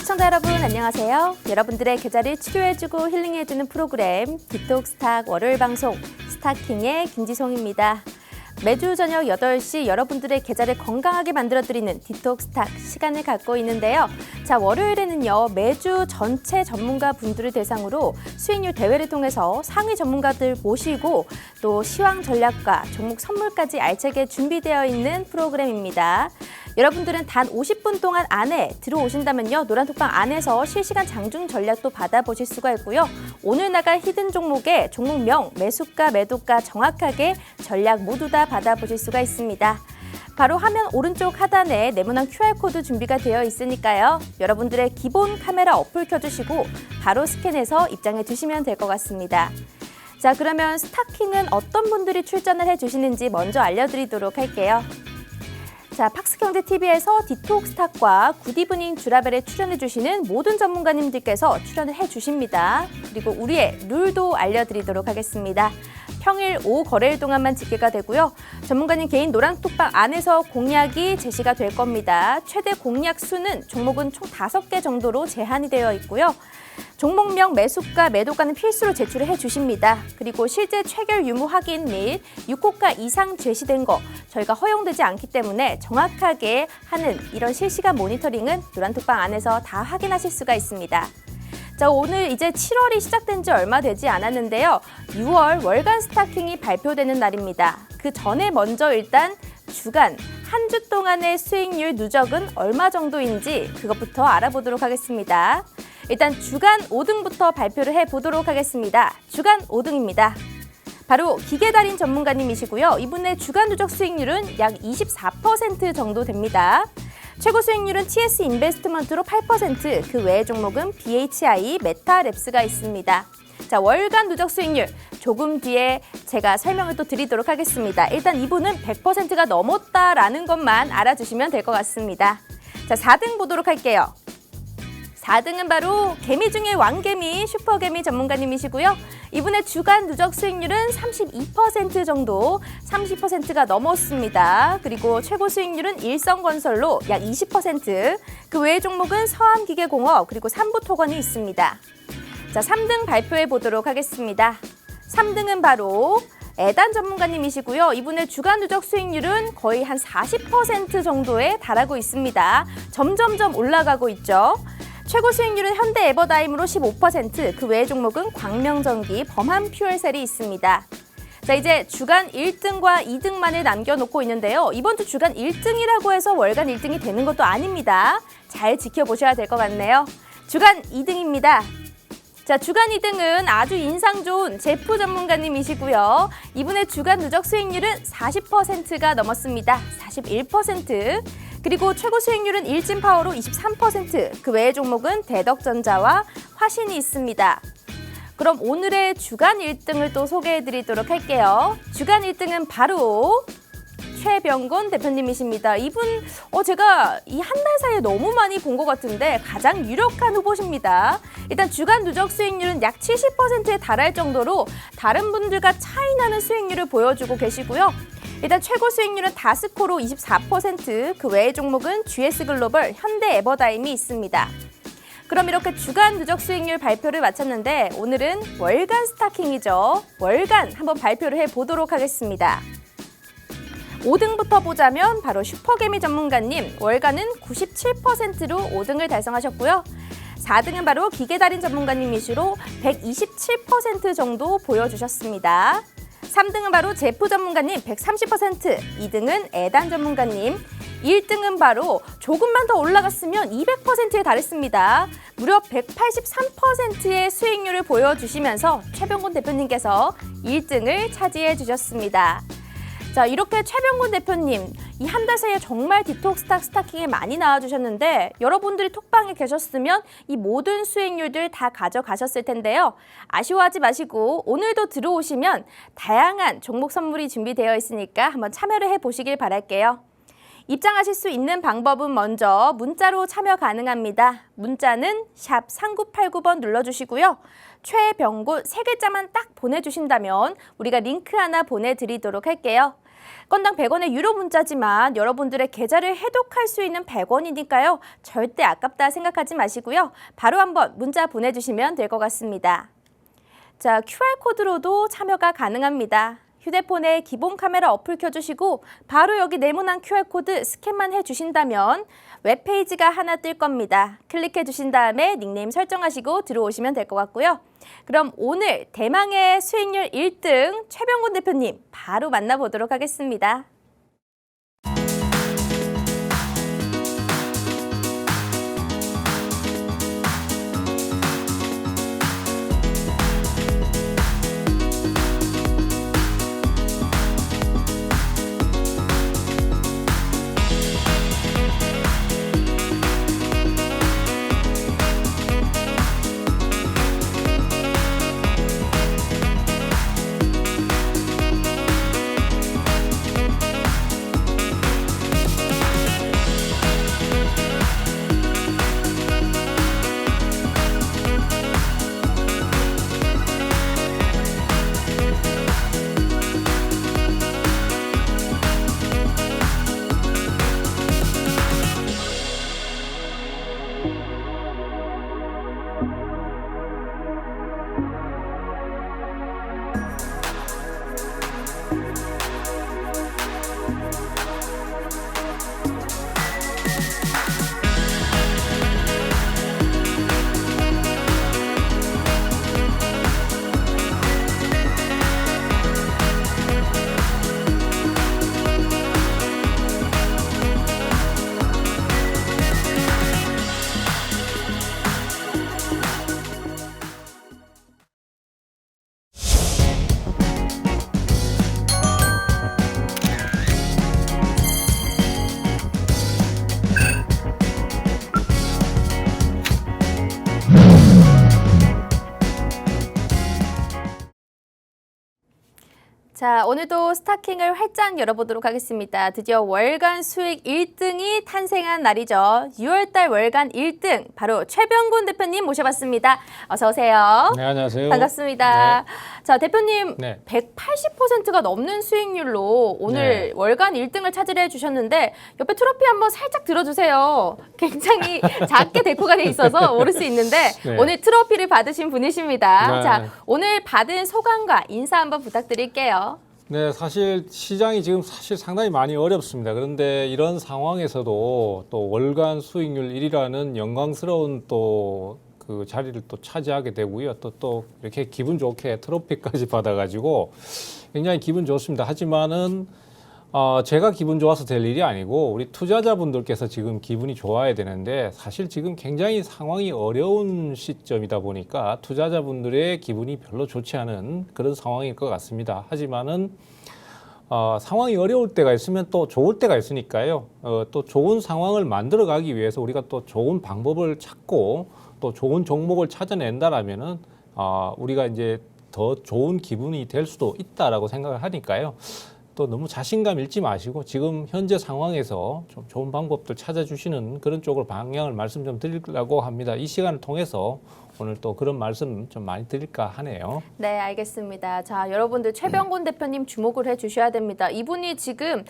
시청자 여러분 안녕하세요. 여러분들의 계좌를 치료해주고 힐링해주는 프로그램 디톡스탁 월요일 방송 스타킹의 김지송입니다. 매주 저녁 8시 여러분들의 계좌를 건강하게 만들어드리는 디톡스탁 시간을 갖고 있는데요. 자, 월요일에는요. 매주 전체 전문가 분들을 대상으로 수익률 대회를 통해서 상위 전문가들 모시고 또 시황 전략과 종목 선물까지 알차게 준비되어 있는 프로그램입니다. 여러분들은 단 50분 동안 안에 들어오신다면요. 노란톡방 안에서 실시간 장중 전략도 받아보실 수가 있고요. 오늘 나갈 히든 종목의 종목명, 매수가, 매도가 정확하게 전략 모두 다 받아보실 수가 있습니다. 바로 화면 오른쪽 하단에 네모난 QR코드 준비가 되어 있으니까요. 여러분들의 기본 카메라 어플 켜주시고 바로 스캔해서 입장해 주시면 될 것 같습니다. 자, 그러면 스타킹은 어떤 분들이 출전을 해주시는지 먼저 알려드리도록 할게요. 자, 팍스경제TV에서 디톡스탁과 굿이브닝 주라벨에 출연해주시는 모든 전문가님들께서 출연을 해주십니다. 그리고 우리의 룰도 알려드리도록 하겠습니다. 평일 오후 거래일 동안만 집계가 되고요. 전문가님 개인 노란톡방 안에서 공략이 제시가 될 겁니다. 최대 공략 수는 종목은 총 5개 정도로 제한이 되어 있고요. 종목명, 매수가, 매도가는 필수로 제출을 해주십니다. 그리고 실제 체결 유무 확인 및 6호가 이상 제시된 거 저희가 허용되지 않기 때문에 정확하게 하는 이런 실시간 모니터링은 노란톡방 안에서 다 확인하실 수가 있습니다. 자, 오늘 이제 7월이 시작된 지 얼마 되지 않았는데요. 6월 월간 스타킹이 발표되는 날입니다. 그 전에 먼저 일단 주간 한 주 동안의 수익률 누적은 얼마 정도인지 그것부터 알아보도록 하겠습니다. 일단 주간 5등부터 발표를 해보도록 하겠습니다. 주간 5등입니다. 바로 기계달인 전문가님이시고요. 이분의 주간 누적 수익률은 약 24% 정도 됩니다. 최고 수익률은 TS 인베스트먼트로 8%, 그 외의 종목은 BHI, 메타랩스가 있습니다. 자, 월간 누적 수익률 조금 뒤에 제가 설명을 또 드리도록 하겠습니다. 일단 이분은 100%가 넘었다라는 것만 알아주시면 될 것 같습니다. 자, 4등 보도록 할게요. 4등은 바로 개미 중에 왕개미, 슈퍼개미 전문가님이시고요. 이분의 주간 누적 수익률은 32% 정도, 30%가 넘었습니다. 그리고 최고 수익률은 일성건설로 약 20%, 그 외의 종목은 서암기계공업, 그리고 삼부토건이 있습니다. 자, 3등 발표해 보도록 하겠습니다. 3등은 바로 애단 전문가님이시고요. 이분의 주간 누적 수익률은 거의 한 40% 정도에 달하고 있습니다. 점점점 올라가고 있죠. 최고 수익률은 현대에버다임으로 15%, 그 외의 종목은 광명전기, 범한퓨얼셀이 있습니다. 자, 이제 주간 1등과 2등만을 남겨놓고 있는데요. 이번 주 주간 1등이라고 해서 월간 1등이 되는 것도 아닙니다. 잘 지켜보셔야 될 것 같네요. 주간 2등입니다. 자, 주간 2등은 아주 인상 좋은 제프 전문가님이시고요. 이분의 주간 누적 수익률은 40%가 넘었습니다. 41%. 그리고 최고 수익률은 일진파워로 23%, 그 외의 종목은 대덕전자와 화신이 있습니다. 그럼 오늘의 주간 1등을 또 소개해드리도록 할게요. 주간 1등은 바로 최병곤 대표님이십니다. 이분 제가 이 한 달 사이에 너무 많이 본 것 같은데 가장 유력한 후보십니다. 일단 주간 누적 수익률은 약 70%에 달할 정도로 다른 분들과 차이 나는 수익률을 보여주고 계시고요. 일단 최고 수익률은 다스코로 24%, 그 외의 종목은 GS글로벌, 현대에버다임이 있습니다. 그럼 이렇게 주간 누적 수익률 발표를 마쳤는데 오늘은 월간 스타킹이죠. 월간 한번 발표를 해보도록 하겠습니다. 5등부터 보자면 바로 슈퍼개미 전문가님, 월간은 97%로 5등을 달성하셨고요. 4등은 바로 기계달인 전문가님이시로 127% 정도 보여주셨습니다. 3등은 바로 제프 전문가님 130%, 2등은 애단 전문가님, 1등은 바로 조금만 더 올라갔으면 200%에 달했습니다. 무려 183%의 수익률을 보여주시면서 최병곤 대표님께서 1등을 차지해 주셨습니다. 자, 이렇게 최병곤 대표님 이 한 달 사이에 정말 디톡스탁 스타킹에 많이 나와주셨는데 여러분들이 톡방에 계셨으면 이 모든 수익률들 다 가져가셨을 텐데요. 아쉬워하지 마시고 오늘도 들어오시면 다양한 종목 선물이 준비되어 있으니까 한번 참여를 해보시길 바랄게요. 입장하실 수 있는 방법은 먼저 문자로 참여 가능합니다. 문자는 샵 3989번 눌러주시고요. 최병곤 3글자만 딱 보내주신다면 우리가 링크 하나 보내드리도록 할게요. 건당 100원의 유료 문자지만 여러분들의 계좌를 해독할 수 있는 100원이니까요. 절대 아깝다 생각하지 마시고요. 바로 한번 문자 보내주시면 될 것 같습니다. 자, QR코드로도 참여가 가능합니다. 휴대폰에 기본 카메라 어플 켜주시고 바로 여기 네모난 QR코드 스캔만 해주신다면 웹페이지가 하나 뜰 겁니다. 클릭해 주신 다음에 닉네임 설정하시고 들어오시면 될 것 같고요. 그럼 오늘 대망의 수익률 1등 최병곤 대표님 바로 만나보도록 하겠습니다. 자, 오늘도 스타킹을 활짝 열어보도록 하겠습니다. 드디어 월간 수익 1등이 탄생한 날이죠. 6월달 월간 1등 바로 최병곤 대표님 모셔봤습니다. 어서 오세요. 네, 안녕하세요. 반갑습니다. 네. 자, 대표님 네. 180%가 넘는 수익률로 오늘 네. 월간 1등을 차지를 해주셨는데 옆에 트로피 한번 살짝 들어주세요. 굉장히 작게 데코가 돼 있어서 모를 수 있는데 네. 오늘 트로피를 받으신 분이십니다. 네. 자, 오늘 받은 소감과 인사 한번 부탁드릴게요. 네, 사실 시장이 지금 사실 상당히 많이 어렵습니다. 그런데 이런 상황에서도 또 월간 수익률 1위라는 영광스러운 또 그 자리를 또 차지하게 되고요. 또 이렇게 기분 좋게 트로피까지 받아가지고 굉장히 기분 좋습니다. 하지만은 제가 기분 좋아서 될 일이 아니고 우리 투자자분들께서 지금 기분이 좋아야 되는데 사실 지금 굉장히 상황이 어려운 시점이다 보니까 투자자분들의 기분이 별로 좋지 않은 그런 상황일 것 같습니다. 하지만은 상황이 어려울 때가 있으면 또 좋을 때가 있으니까요. 또 좋은 상황을 만들어가기 위해서 우리가 또 좋은 방법을 찾고 또 좋은 종목을 찾아낸다라면은 우리가 이제 더 좋은 기분이 될 수도 있다라고 생각을 하니까요. 또 너무 자신감 잃지 마시고 지금 현재 상황에서 좀 좋은 방법들 찾아주시는 그런 쪽으로 방향을 말씀 좀 드리려고 합니다. 이 시간을 통해서 오늘 또 그런 말씀 좀 많이 드릴까 하네요. 네, 알겠습니다. 자, 여러분들 최병곤 대표님 주목을 해주셔야 됩니다. 이분이 지금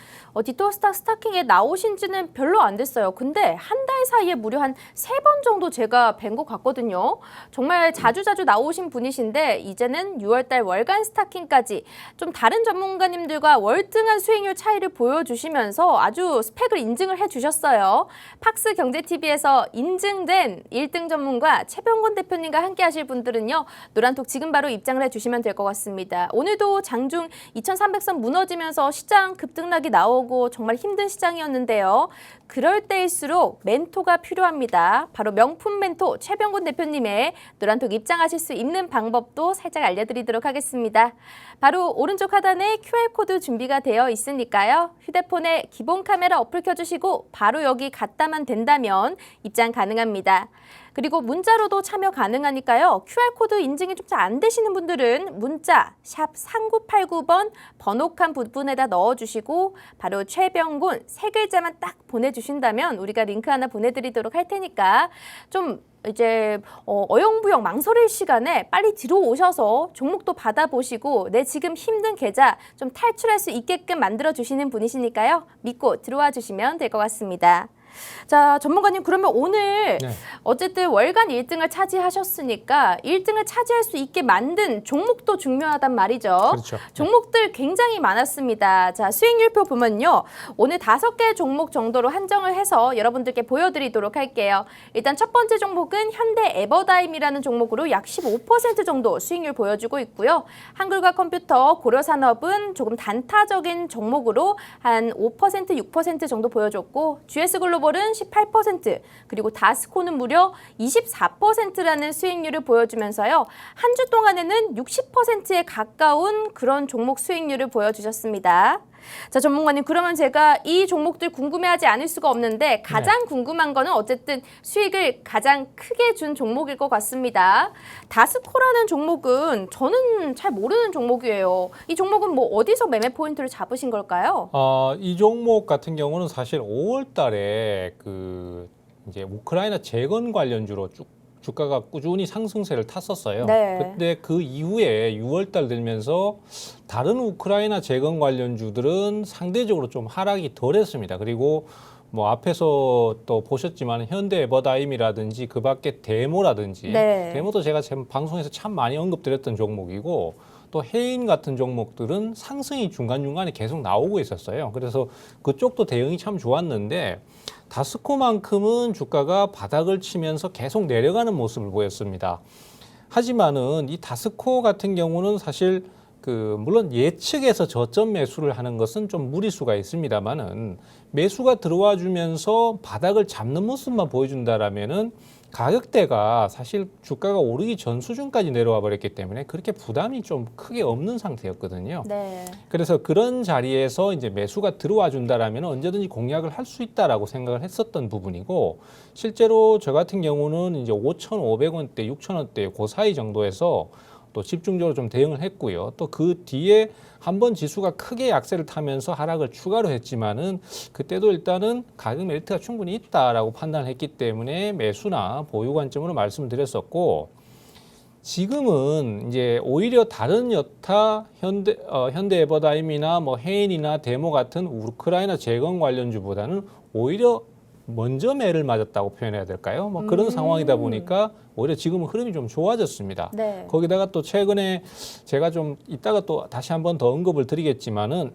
디토스탁 스타킹에 나오신 지는 별로 안 됐어요. 근데 한 달 사이에 무려 한 3번 정도 제가 뵌 것 같거든요. 정말 자주자주 나오신 분이신데 이제는 6월달 월간 스타킹까지 좀 다른 전문가님들과 월등한 수익률 차이를 보여주시면서 아주 스펙을 인증을 해주셨어요. 팍스 경제TV에서 인증된 1등 전문가 최병곤 대표님과 함께 하실 분들은요. 노란톡 지금 바로 입장을 해주시면 될 것 같습니다. 오늘도 장중 2300선 무너지면서 시장 급등락이 나오고 정말 힘든 시장이었는데요. 그럴 때일수록 멘토가 필요합니다. 바로 명품 멘토 최병곤 대표님의 노란톡 입장하실 수 있는 방법도 살짝 알려드리도록 하겠습니다. 바로 오른쪽 하단에 QR코드 준비가 되어 있으니까요. 휴대폰에 기본 카메라 어플 켜주시고 바로 여기 갔다만 된다면 입장 가능합니다. 그리고 문자로도 참여 가능하니까요. QR코드 인증이 좀 잘 안 되시는 분들은 문자 샵 3989번 번호칸 부분에다 넣어주시고 바로 최병곤 세 글자만 딱 보내주신다면 우리가 링크 하나 보내드리도록 할 테니까 좀 이제 어영부영 망설일 시간에 빨리 들어오셔서 종목도 받아보시고 내 지금 힘든 계좌 좀 탈출할 수 있게끔 만들어주시는 분이시니까요. 믿고 들어와 주시면 될 것 같습니다. 자, 전문가님 그러면 오늘 네. 어쨌든 월간 1등을 차지하셨으니까 1등을 차지할 수 있게 만든 종목도 중요하단 말이죠. 그렇죠. 종목들 굉장히 많았습니다. 자, 수익률표 보면요. 오늘 5개 종목 정도로 한정을 해서 여러분들께 보여드리도록 할게요. 일단 첫 번째 종목은 현대 에버다임이라는 종목으로 약 15% 정도 수익률 보여주고 있고요. 한글과 컴퓨터, 고려산업은 조금 단타적인 종목으로 한 5%, 6% 정도 보여줬고 GS글로벌은 18%, 그리고 다스코는 무려 24%라는 수익률을 보여주면서요. 한 주 동안에는 60%에 가까운 그런 종목 수익률을 보여주셨습니다. 자, 전문가님 그러면 제가 이 종목들 궁금해하지 않을 수가 없는데 가장 궁금한 거는 어쨌든 수익을 가장 크게 준 종목일 것 같습니다. 다스코라는 종목은 저는 잘 모르는 종목이에요. 이 종목은 뭐 어디서 매매 포인트를 잡으신 걸까요? 이 종목 같은 경우는 사실 5월 달에 그 이제 우크라이나 재건 관련주로 쭉 주가가 꾸준히 상승세를 탔었어요. 네. 근데 그 이후에 6월 달 되면서 다른 우크라이나 재건 관련주들은 상대적으로 좀 하락이 덜했습니다. 그리고 뭐 앞에서 또 보셨지만 현대 에버다임이라든지 그 밖에 데모라든지 네. 데모도 제가 방송에서 참 많이 언급드렸던 종목이고 또 해인 같은 종목들은 상승이 중간중간에 계속 나오고 있었어요. 그래서 그쪽도 대응이 참 좋았는데 다스코만큼은 주가가 바닥을 치면서 계속 내려가는 모습을 보였습니다. 하지만은 이 다스코 같은 경우는 사실 물론 예측에서 저점 매수를 하는 것은 좀 무리수가 있습니다만은 매수가 들어와 주면서 바닥을 잡는 모습만 보여준다라면은 가격대가 사실 주가가 오르기 전 수준까지 내려와 버렸기 때문에 그렇게 부담이 좀 크게 없는 상태였거든요. 네. 그래서 그런 자리에서 이제 매수가 들어와 준다라면 언제든지 공략을 할 수 있다라고 생각을 했었던 부분이고 실제로 저 같은 경우는 이제 5,500원대, 6,000원대 그 사이 정도에서 또 집중적으로 좀 대응을 했고요. 또 그 뒤에 한번 지수가 크게 약세를 타면서 하락을 추가로 했지만은 그때도 일단은 가격 메리트가 충분히 있다라고 판단을 했기 때문에 매수나 보유 관점으로 말씀드렸었고 지금은 이제 오히려 다른 여타 현대 에버다임이나 뭐 해인이나 데모 같은 우크라이나 재건 관련주보다는 오히려 먼저 매를 맞았다고 표현해야 될까요? 뭐 그런 상황이다 보니까 오히려 지금은 흐름이 좀 좋아졌습니다. 네. 거기다가 또 최근에 제가 좀 이따가 또 다시 한번 더 언급을 드리겠지만은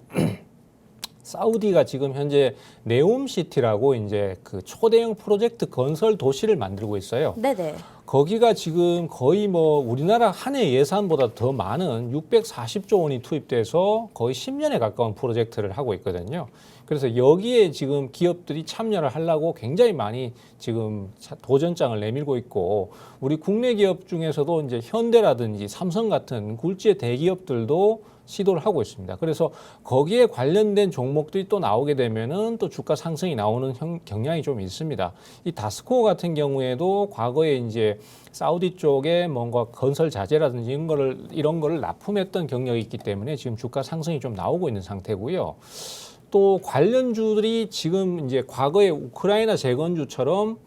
사우디가 지금 현재 네옴시티라고 이제 그 초대형 프로젝트 건설 도시를 만들고 있어요. 네네. 거기가 지금 거의 뭐 우리나라 한 해 예산보다 더 많은 640조 원이 투입돼서 거의 10년에 가까운 프로젝트를 하고 있거든요. 그래서 여기에 지금 기업들이 참여를 하려고 굉장히 많이 지금 도전장을 내밀고 있고 우리 국내 기업 중에서도 이제 현대라든지 삼성 같은 굴지의 대기업들도 시도를 하고 있습니다. 그래서 거기에 관련된 종목들이 또 나오게 되면은 또 주가 상승이 나오는 경향이 좀 있습니다. 이 다스코 같은 경우에도 과거에 이제 사우디 쪽에 뭔가 건설 자재라든지 이런 거를 납품했던 경력이 있기 때문에 지금 주가 상승이 좀 나오고 있는 상태고요. 또 관련주들이 지금 이제 과거에 우크라이나 재건주처럼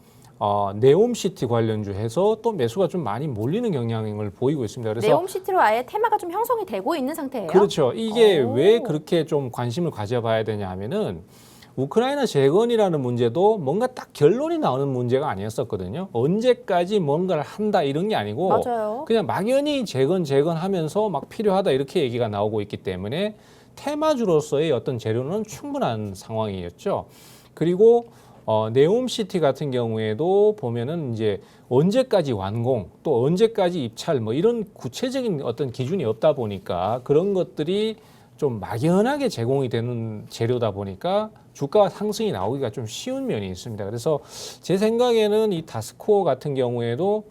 네옴시티 관련주 해서 또 매수가 좀 많이 몰리는 경향을 보이고 있습니다. 그래서 네옴시티로 아예 테마가 좀 형성이 되고 있는 상태예요? 그렇죠. 이게 오. 왜 그렇게 좀 관심을 가져봐야 되냐 하면은 우크라이나 재건이라는 문제도 뭔가 딱 결론이 나오는 문제가 아니었었거든요. 언제까지 뭔가를 한다 이런 게 아니고 맞아요. 그냥 막연히 재건하면서 막 필요하다 이렇게 얘기가 나오고 있기 때문에 테마주로서의 어떤 재료는 충분한 상황이었죠. 그리고 네옴시티 같은 경우에도 보면은 이제 언제까지 완공 또 언제까지 입찰 뭐 이런 구체적인 어떤 기준이 없다 보니까 그런 것들이 좀 막연하게 제공이 되는 재료다 보니까 주가 상승이 나오기가 좀 쉬운 면이 있습니다. 그래서 제 생각에는 이 다스코어 같은 경우에도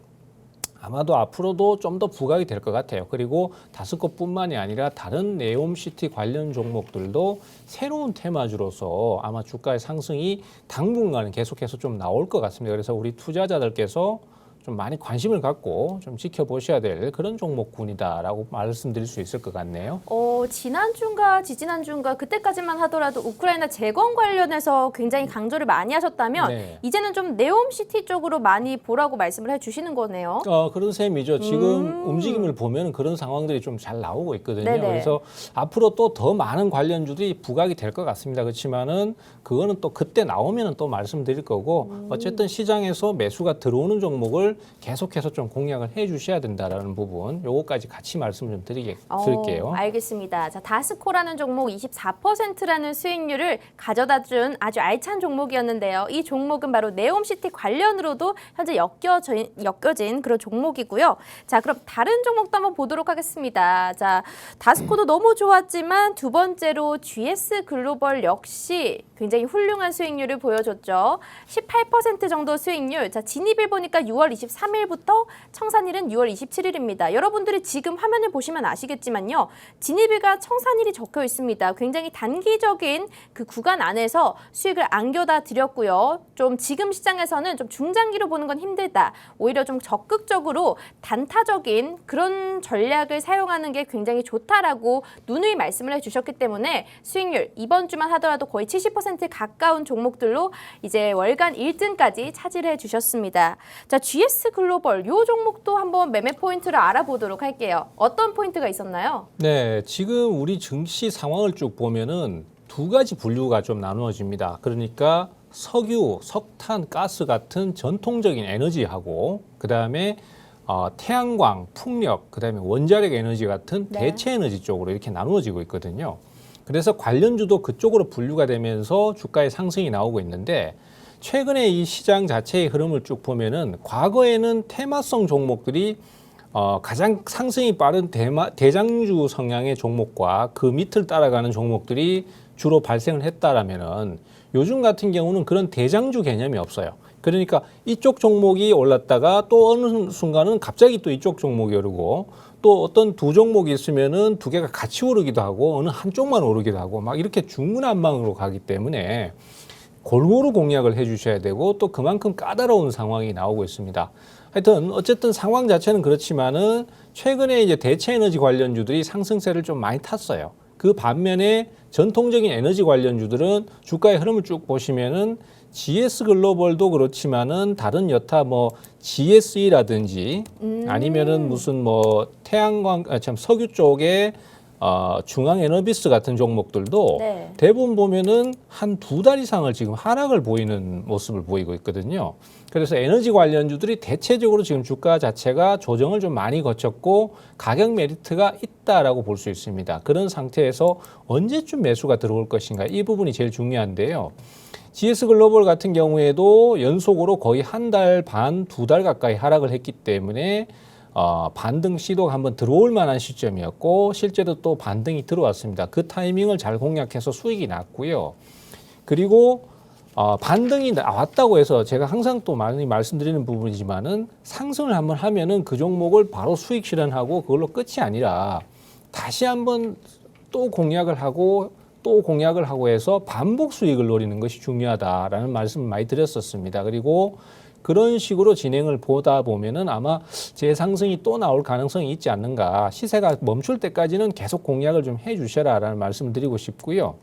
아마도 앞으로도 좀 더 부각이 될 것 같아요. 그리고 다스코뿐만이 아니라 다른 네옴시티 관련 종목들도 새로운 테마주로서 아마 주가의 상승이 당분간은 계속해서 좀 나올 것 같습니다. 그래서 우리 투자자들께서 좀 많이 관심을 갖고 좀 지켜보셔야 될 그런 종목군이다라고 말씀드릴 수 있을 것 같네요. 지난주인가 지지난주인가 그때까지만 하더라도 우크라이나 재건 관련해서 굉장히 강조를 많이 하셨다면 네. 이제는 좀 네옴시티 쪽으로 많이 보라고 말씀을 해주시는 거네요. 그런 셈이죠. 지금 움직임을 보면 그런 상황들이 좀 잘 나오고 있거든요. 네네. 그래서 앞으로 또 더 많은 관련주들이 부각이 될 것 같습니다. 그렇지만은 그거는 또 그때 나오면은 또 말씀드릴 거고 어쨌든 시장에서 매수가 들어오는 종목을 계속해서 좀 공략을 해주셔야 된다라는 부분, 요거까지 같이 말씀을 좀 드릴게요. 알겠습니다. 자, 다스코라는 종목 24%라는 수익률을 가져다 준 아주 알찬 종목이었는데요. 이 종목은 바로 네옴시티 관련으로도 현재 엮여진 그런 종목이고요. 자, 그럼 다른 종목도 한번 보도록 하겠습니다. 자, 다스코도 너무 좋았지만 두 번째로 GS 글로벌 역시 굉장히 훌륭한 수익률을 보여줬죠. 18% 정도 수익률. 자, 진입일 보니까 6월 23일부터 청산일은 6월 27일입니다. 여러분들이 지금 화면을 보시면 아시겠지만요. 진입일과 청산일이 적혀 있습니다. 굉장히 단기적인 그 구간 안에서 수익을 안겨다 드렸고요. 좀 지금 시장에서는 좀 중장기로 보는 건 힘들다. 오히려 좀 적극적으로 단타적인 그런 전략을 사용하는 게 굉장히 좋다라고 누누이 말씀을 해주셨기 때문에 수익률 이번 주만 하더라도 거의 70% 가까운 종목들로 이제 월간 1등까지 차지를 해주셨습니다. 자, GS 글로벌 이 종목도 한번 매매 포인트를 알아보도록 할게요. 어떤 포인트가 있었나요? 네, 지금 우리 증시 상황을 쭉 보면은 두 가지 분류가 좀 나누어집니다. 그러니까 석유, 석탄, 가스 같은 전통적인 에너지하고 그다음에 태양광, 풍력, 그다음에 원자력 에너지 같은 네. 대체 에너지 쪽으로 이렇게 나누어지고 있거든요. 그래서 관련주도 그쪽으로 분류가 되면서 주가의 상승이 나오고 있는데 최근에 이 시장 자체의 흐름을 쭉 보면은 과거에는 테마성 종목들이 가장 상승이 빠른 대장주 성향의 종목과 그 밑을 따라가는 종목들이 주로 발생을 했다라면은 요즘 같은 경우는 그런 대장주 개념이 없어요. 그러니까 이쪽 종목이 올랐다가 또 어느 순간은 갑자기 또 이쪽 종목이 오르고 또 어떤 두 종목이 있으면은 두 개가 같이 오르기도 하고 어느 한쪽만 오르기도 하고 막 이렇게 중구난방으로 가기 때문에 골고루 공략을 해주셔야 되고 또 그만큼 까다로운 상황이 나오고 있습니다. 하여튼 어쨌든 상황 자체는 그렇지만은 최근에 이제 대체 에너지 관련주들이 상승세를 좀 많이 탔어요. 그 반면에 전통적인 에너지 관련주들은 주가의 흐름을 쭉 보시면은 GS 글로벌도 그렇지만은 다른 여타 뭐 GSE라든지 아니면은 무슨 뭐 태양광 석유 쪽에 중앙에너비스 같은 종목들도 네. 대부분 보면은 한 두 달 이상을 지금 하락을 보이는 모습을 보이고 있거든요. 그래서 에너지 관련주들이 대체적으로 지금 주가 자체가 조정을 좀 많이 거쳤고 가격 메리트가 있다라고 볼 수 있습니다. 그런 상태에서 언제쯤 매수가 들어올 것인가 이 부분이 제일 중요한데요. GS 글로벌 같은 경우에도 연속으로 거의 한 달 반, 두 달 가까이 하락을 했기 때문에 반등 시도가 한번 들어올 만한 시점이었고 실제로 또 반등이 들어왔습니다. 그 타이밍을 잘 공략해서 수익이 났고요. 그리고 반등이 나왔다고 해서 제가 항상 또 많이 말씀드리는 부분이지만은 상승을 한번 하면은 그 종목을 바로 수익 실현하고 그걸로 끝이 아니라 다시 한번 또 공략을 하고 또 공략을 하고 해서 반복 수익을 노리는 것이 중요하다라는 말씀을 많이 드렸었습니다. 그리고 그런 식으로 진행을 보다 보면은 아마 재상승이 또 나올 가능성이 있지 않는가. 시세가 멈출 때까지는 계속 공략을 좀 해주셔라라는 말씀을 드리고 싶고요.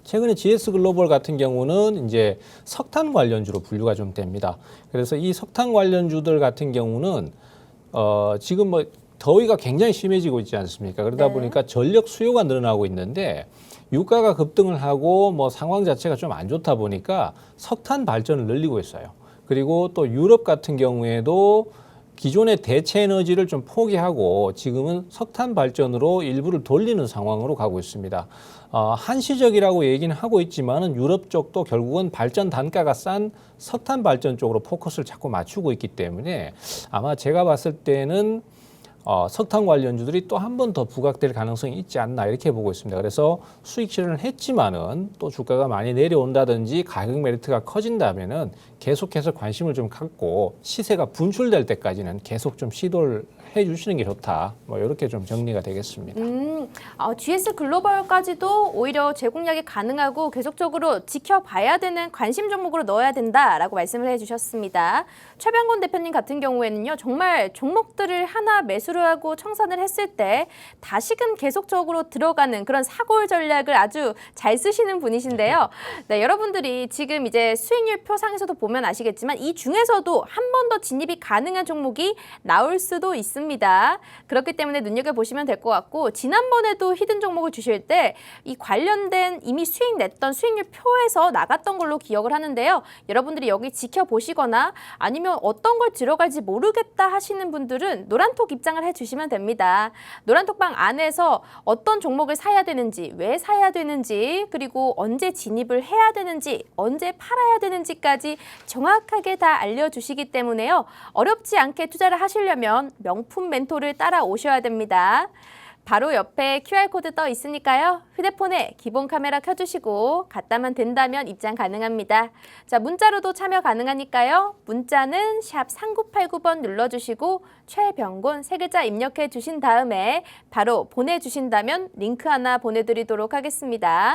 최근에 GS 글로벌 같은 경우는 이제 석탄 관련주로 분류가 좀 됩니다. 그래서 이 석탄 관련주들 같은 경우는 지금 뭐 더위가 굉장히 심해지고 있지 않습니까? 그러다 네. 보니까 전력 수요가 늘어나고 있는데 유가가 급등을 하고 뭐 상황 자체가 좀 안 좋다 보니까 석탄 발전을 늘리고 있어요. 그리고 또 유럽 같은 경우에도 기존의 대체 에너지를 좀 포기하고 지금은 석탄 발전으로 일부를 돌리는 상황으로 가고 있습니다. 한시적이라고 얘기는 하고 있지만은 유럽 쪽도 결국은 발전 단가가 싼 석탄 발전 쪽으로 포커스를 자꾸 맞추고 있기 때문에 아마 제가 봤을 때는 석탄 관련주들이 또 한 번 더 부각될 가능성이 있지 않나 이렇게 보고 있습니다. 그래서 수익 실현을 했지만은 또 주가가 많이 내려온다든지 가격 메리트가 커진다면은 계속해서 관심을 좀 갖고 시세가 분출될 때까지는 계속 좀 시도를 해주시는 게 좋다. 뭐 이렇게 좀 정리가 되겠습니다. GS 글로벌까지도 오히려 재공략이 가능하고 계속적으로 지켜봐야 되는 관심 종목으로 넣어야 된다라고 말씀을 해주셨습니다. 최병곤 대표님 같은 경우에는요, 정말 종목들을 하나 매수를 하고 청산을 했을 때 다시금 계속적으로 들어가는 그런 사골 전략을 아주 잘 쓰시는 분이신데요. 네, 여러분들이 지금 이제 수익률 표상에서도 보면 아시겠지만 이 중에서도 한 번 더 진입이 가능한 종목이 나올 수도 있습니다. 그렇기 때문에 눈여겨보시면 될 것 같고, 지난번에도 히든 종목을 주실 때 이 관련된 이미 수익 냈던 수익률 표에서 나갔던 걸로 기억을 하는데요. 여러분들이 여기 지켜보시거나 아니면 어떤 걸 들어갈지 모르겠다 하시는 분들은 노란톡 입장을 해주시면 됩니다. 노란톡방 안에서 어떤 종목을 사야 되는지, 왜 사야 되는지, 그리고 언제 진입을 해야 되는지, 언제 팔아야 되는지까지 정확하게 다 알려주시기 때문에요. 어렵지 않게 투자를 하시려면 명품 멘토를 따라오셔야 됩니다. 바로 옆에 QR코드 떠 있으니까요. 휴대폰에 기본 카메라 켜주시고 갔다만 된다면 입장 가능합니다. 자, 문자로도 참여 가능하니까요. 문자는 샵 3989번 눌러주시고 최병곤 세 글자 입력해 주신 다음에 바로 보내주신다면 링크 하나 보내드리도록 하겠습니다.